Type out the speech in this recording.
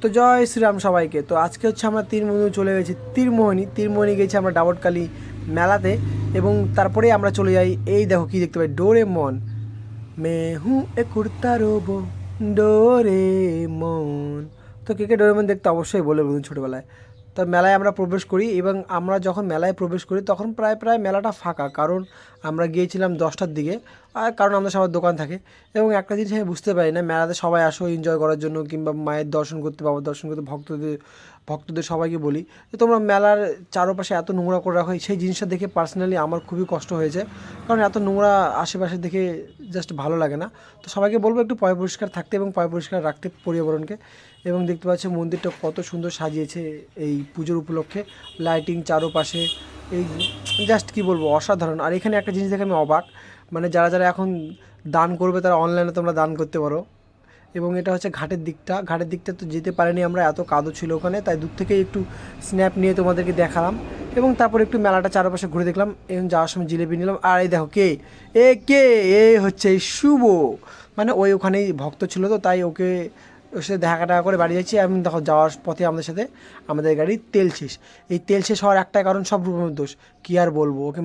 তো জয় শ্রীরাম সবাইকে। তো আজকে হচ্ছে আমরা তিন বন্ধু চলে গেছি তীরমোহনী গেছি আমরা ডাবটকালী মেলাতে। এবং তারপরে আমরা চলে যাই, এই দেখো কি দেখতে পাই, ডোরেমন। মে হু এ কুর্তা রোবো ডোরেমন। তো কে কে ডোরেমন দেখতে অবশ্যই বলে বলুন ছোটোবেলায়। তো মেলায় আমরা প্রবেশ করি এবং আমরা যখন মেলায় প্রবেশ করি তখন প্রায় প্রায় মেলাটা ফাঁকা, কারণ আমরা গিয়েছিলাম 10টার দিকে। আর কারণ আমাদের সবার দোকান থাকে। এবং একটা জিনিস আমি বুঝতে পারি না, মেলাতে সবাই আসো এনজয় করার জন্য কিংবা মায়ের দর্শন করতে, বাবার দর্শন করতে, ভক্তদের সবাইকে বলি যে তোমরা মেলার চারপাশে এত নোংরা করে রাখো। সেই জিনিসটা দেখে পার্সোনালি আমার খুবই কষ্ট হয়েছে, কারণ এত নোংরা আশেপাশে দেখে জাস্ট ভালো লাগে না। তো সবাইকে বলবো একটু পয় পরিষ্কার থাকতে এবং পয় পরিষ্কার রাখতে পর্যাবরণকে। এবং দেখতে পাচ্ছি মন্দিরটা কত সুন্দর সাজিয়েছে এই পুজোর উপলক্ষে, লাইটিং চারপাশে, এই জাস্ট কি বলবো, অসাধারণ। আর এখানে একটা জিনিস দেখে আমি অবাক, মানে যারা যারা এখন দান করবে তারা অনলাইনে তোমরা দান করতে পারো। এবং এটা হচ্ছে ঘাটের দিকটা তো যেতে পারিনি আমরা, এত কাদো ছিল ওখানে, তাই দূর থেকেই একটু স্ন্যাপ নিয়ে তোমাদেরকে দেখালাম। এবং তারপর একটু মেলাটা চারপাশে ঘুরে দেখলাম এবং যাওয়ার সময় জিলেপি নিলাম। আর এই দেখো কে এ হচ্ছে এই শুভ, মানে ওই ওখানেই ভক্ত ছিল, তো তাই ওর সাথে দেখা টাকা করে বাড়ি যাচ্ছি। আমি দেখো যাওয়ার পথে আমাদের গাড়ির তেল শেষ। এই তেল শেষ হওয়ার একটাই কারণ, সব রূপমের দোষ, কী আর বলবো। ওকে